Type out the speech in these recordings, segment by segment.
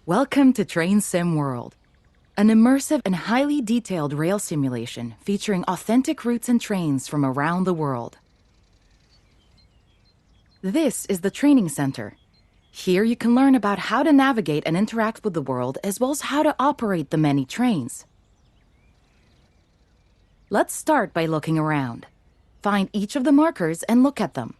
Welcome to Train Sim World, an immersive and highly detailed rail simulation featuring authentic routes and trains from around the world. This is the training center. Here you can learn about how to navigate and interact with the world, as well as how to operate the many trains. Let's start by looking around. Find each of the markers and look at them.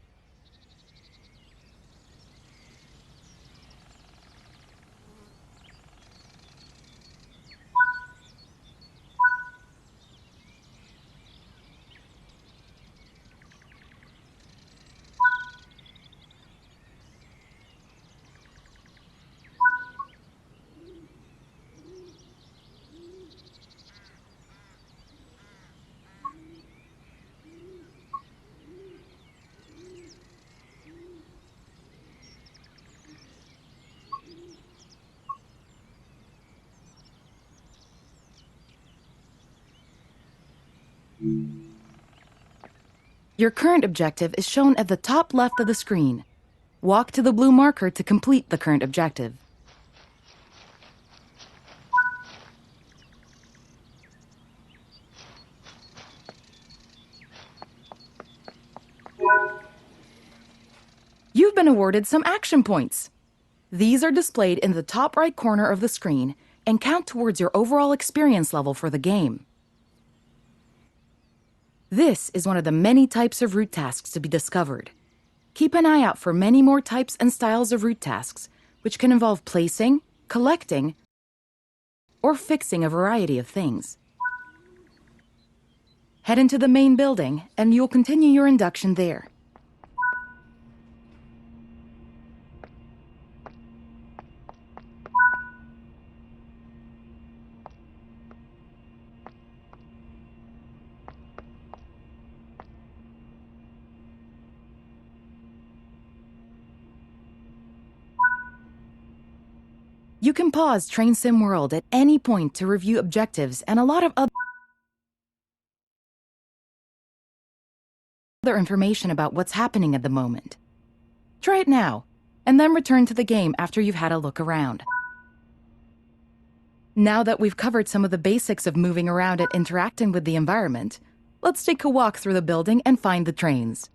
Your current objective is shown at the top left of the screen. Walk to the blue marker to complete the current objective. You've been awarded some action points. These are displayed in the top right corner of the screen and count towards your overall experience level for the game. This is one of the many types of route tasks to be discovered. Keep an eye out for many more types and styles of route tasks, which can involve placing, collecting, or fixing a variety of things. Head into the main building, and you'll continue your induction there. You can pause Train Sim World at any point to review objectives and a lot of other information about what's happening at the moment. Try it now, and then return to the game after you've had a look around. Now that we've covered some of the basics of moving around and interacting with the environment, let's take a walk through the building and find the trains.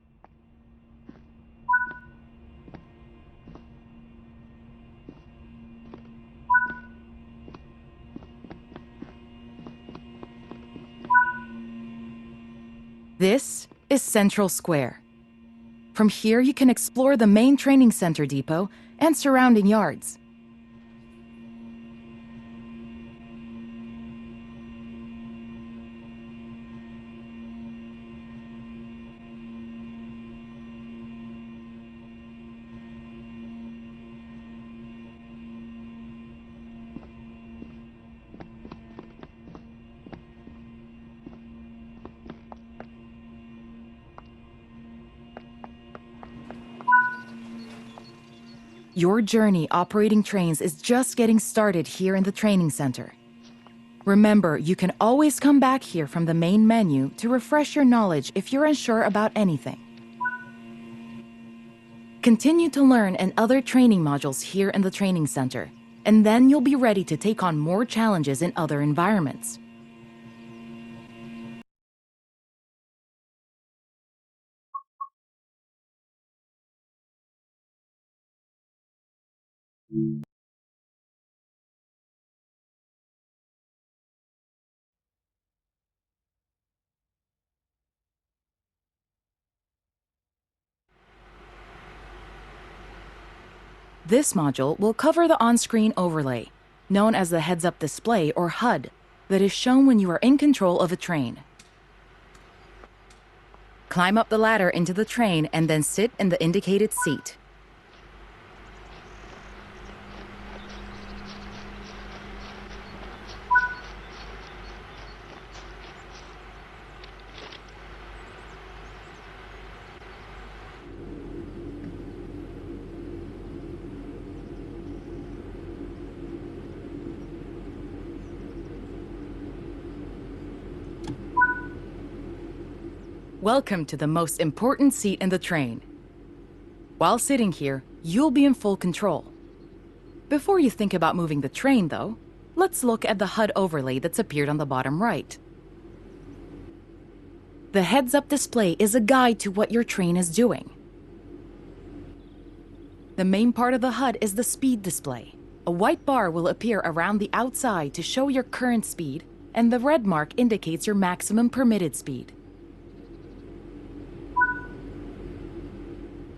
This is Central Square. From here, you can explore the main training center depot and surrounding yards. Your journey operating trains is just getting started here in the training center. Remember, you can always come back here from the main menu to refresh your knowledge if you're unsure about anything. Continue to learn and other training modules here in the training center, and then you'll be ready to take on more challenges in other environments. This module will cover the on-screen overlay, known as the heads-up display or HUD, that is shown when you are in control of a train. Climb up the ladder into the train and then sit in the indicated seat. Welcome to the most important seat in the train. While sitting here, you'll be in full control. Before you think about moving the train, though, let's look at the HUD overlay that's appeared on the bottom right. The heads-up display is a guide to what your train is doing. The main part of the HUD is the speed display. A white bar will appear around the outside to show your current speed, and the red mark indicates your maximum permitted speed.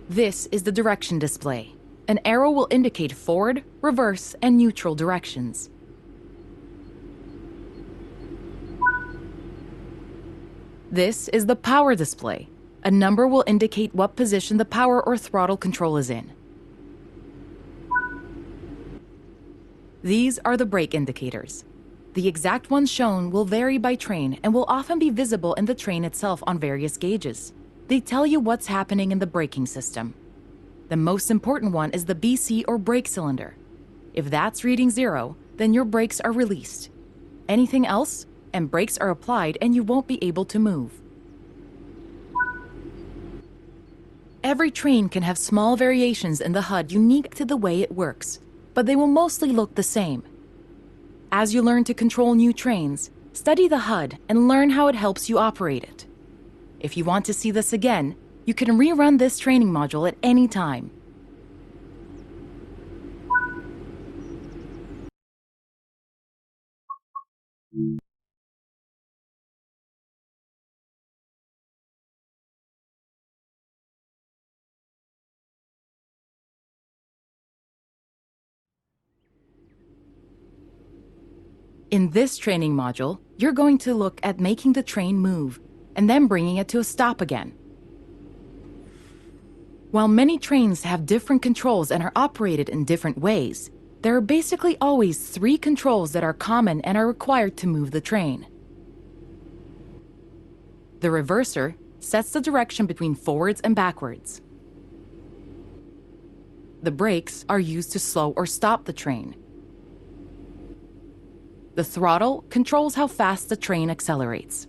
This is the direction display. An arrow will indicate forward, reverse, and neutral directions. This is the power display. A number will indicate what position the power or throttle control is in. These are the brake indicators. The exact ones shown will vary by train and will often be visible in the train itself on various gauges. They tell you what's happening in the braking system. The most important one is the BC or brake cylinder. If that's reading 0, then your brakes are released. Anything else, and brakes are applied and you won't be able to move. Every train can have small variations in the HUD unique to the way it works, but they will mostly look the same. As you learn to control new trains, study the HUD and learn how it helps you operate it. If you want to see this again, you can rerun this training module at any time. In this training module, you're going to look at making the train move and then bringing it to a stop again. While many trains have different controls and are operated in different ways, there are basically always 3 controls that are common and are required to move the train. The reverser sets the direction between forwards and backwards. The brakes are used to slow or stop the train. The throttle controls how fast the train accelerates.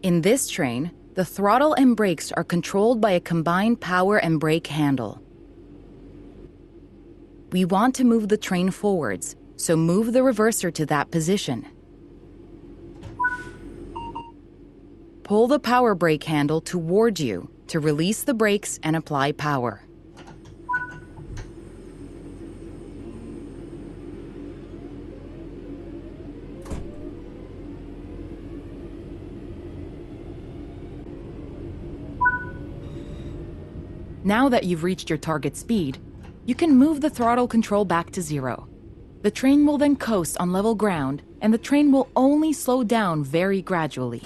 In this train, the throttle and brakes are controlled by a combined power and brake handle. We want to move the train forwards, so move the reverser to that position. Pull the power brake handle toward you to release the brakes and apply power. Now that you've reached your target speed, you can move the throttle control back to 0. The train will then coast on level ground, and the train will only slow down very gradually.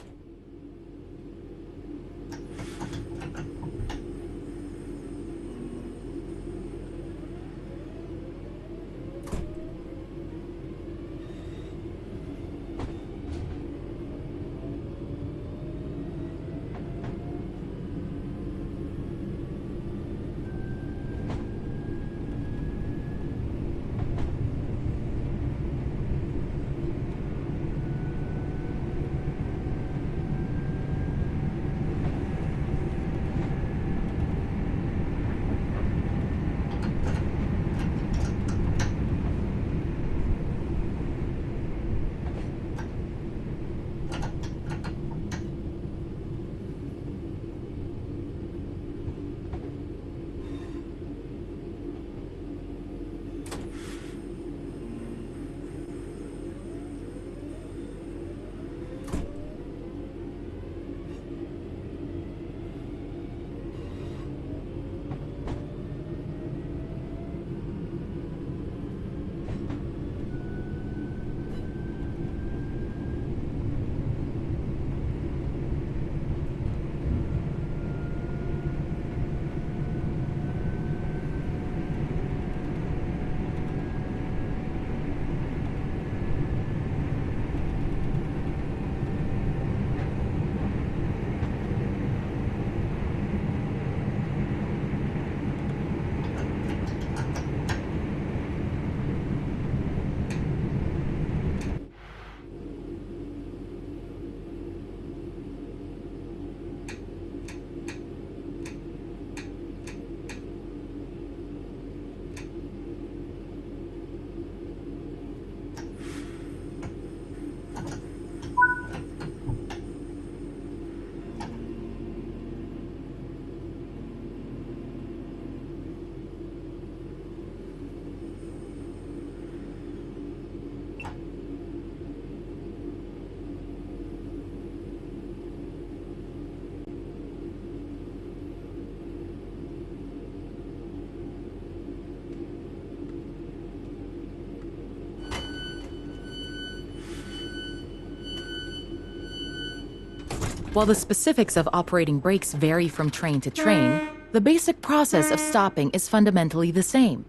While the specifics of operating brakes vary from train to train, the basic process of stopping is fundamentally the same.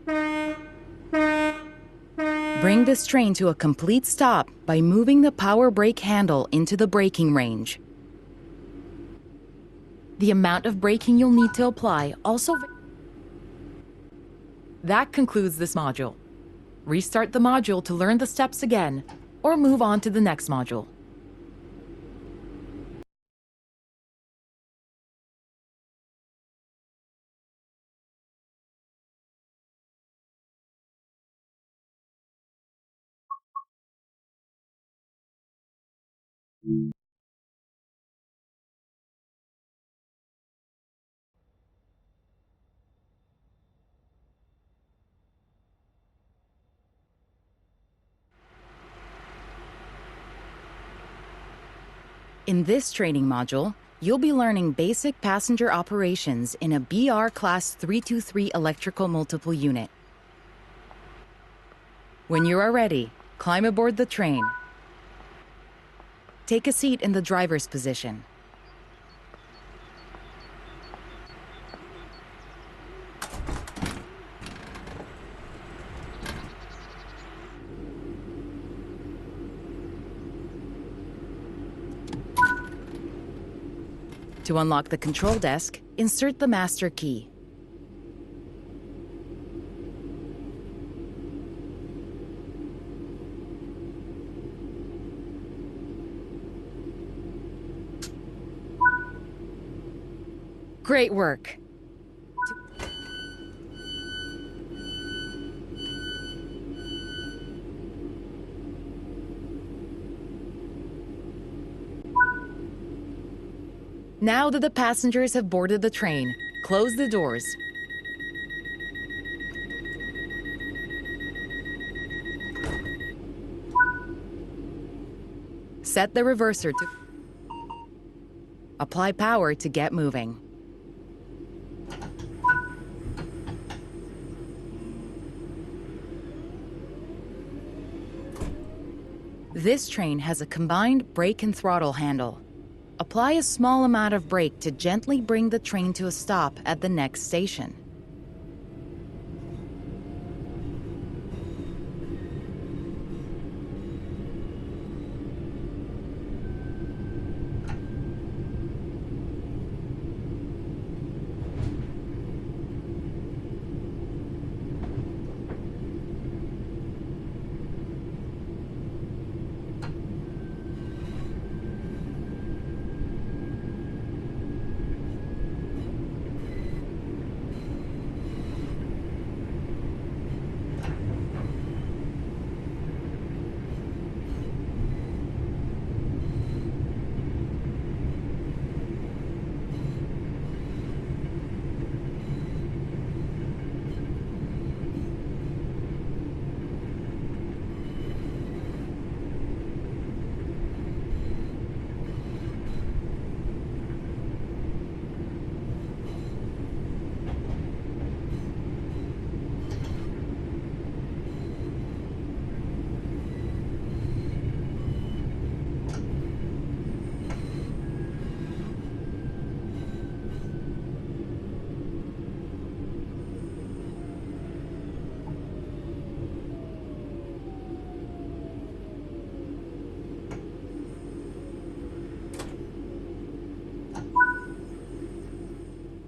Bring this train to a complete stop by moving the power brake handle into the braking range. The amount of braking you'll need to apply also... That concludes this module. Restart the module to learn the steps again, or move on to the next module. In this training module, you'll be learning basic passenger operations in a BR Class 323 electrical multiple unit. When you are ready, climb aboard the train. Take a seat in the driver's position. To unlock the control desk, insert the master key. Great work! Now that the passengers have boarded the train, close the doors. Set the reverser to... Apply power to get moving. This train has a combined brake and throttle handle. Apply a small amount of brake to gently bring the train to a stop at the next station.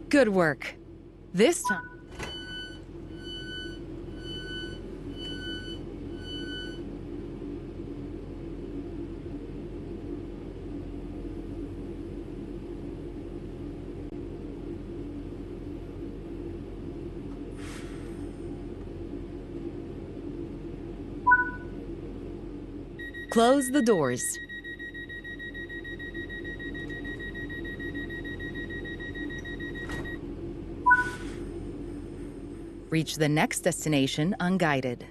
Good work. This time... Close the doors. Reach the next destination unguided.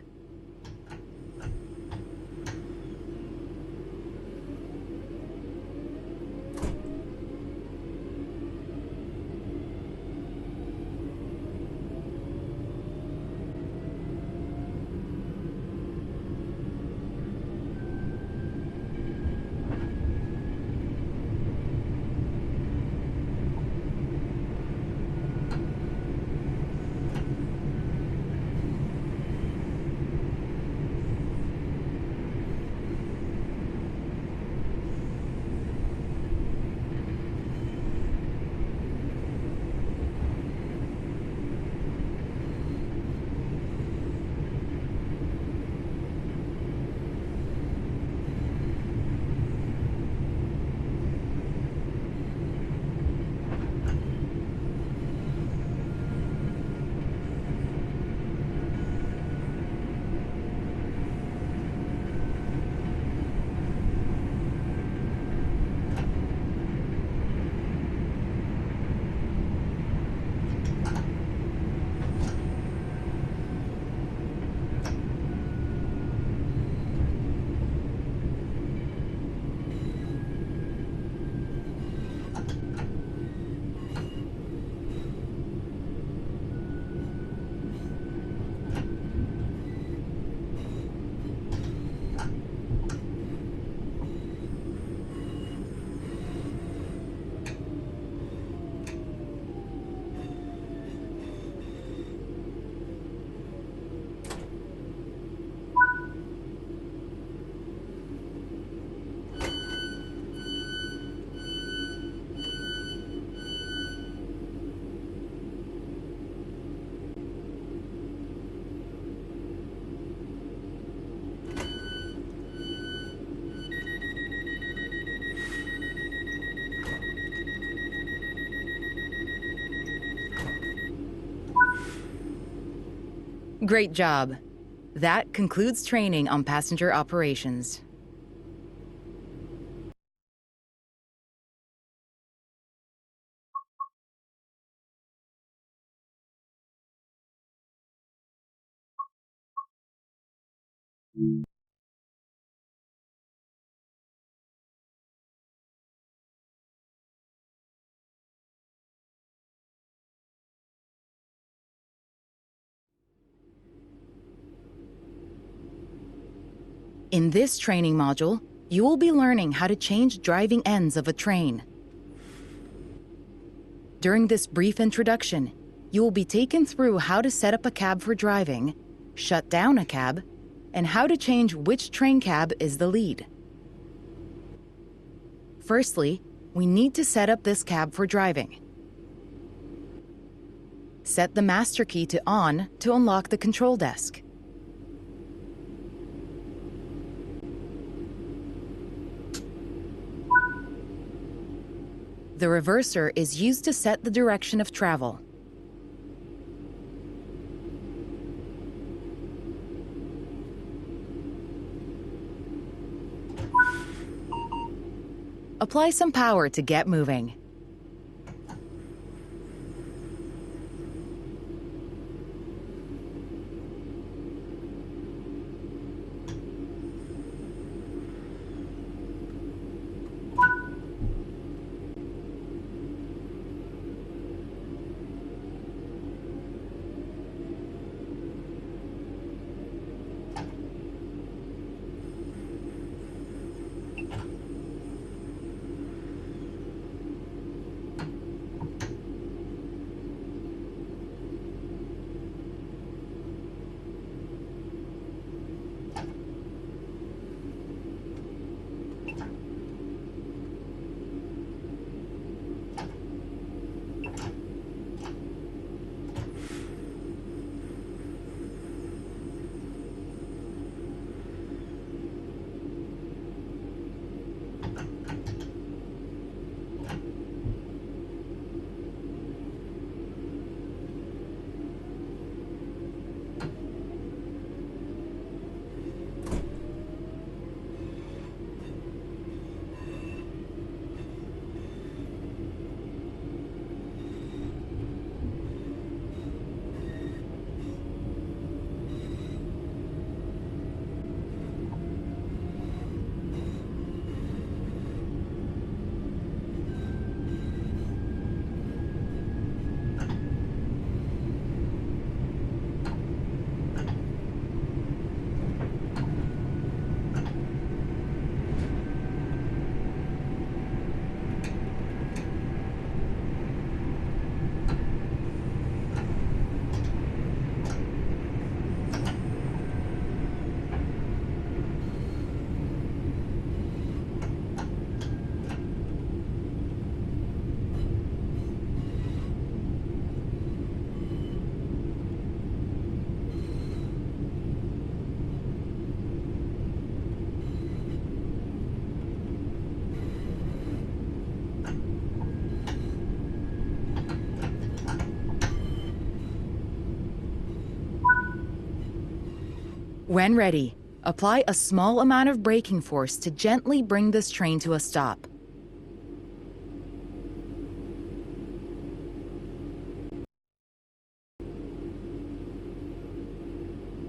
Great job. That concludes training on passenger operations. In this training module, you will be learning how to change driving ends of a train. During this brief introduction, you will be taken through how to set up a cab for driving, shut down a cab, and how to change which train cab is the lead. Firstly, we need to set up this cab for driving. Set the master key to on to unlock the control desk. The reverser is used to set the direction of travel. Apply some power to get moving. When ready, apply a small amount of braking force to gently bring this train to a stop.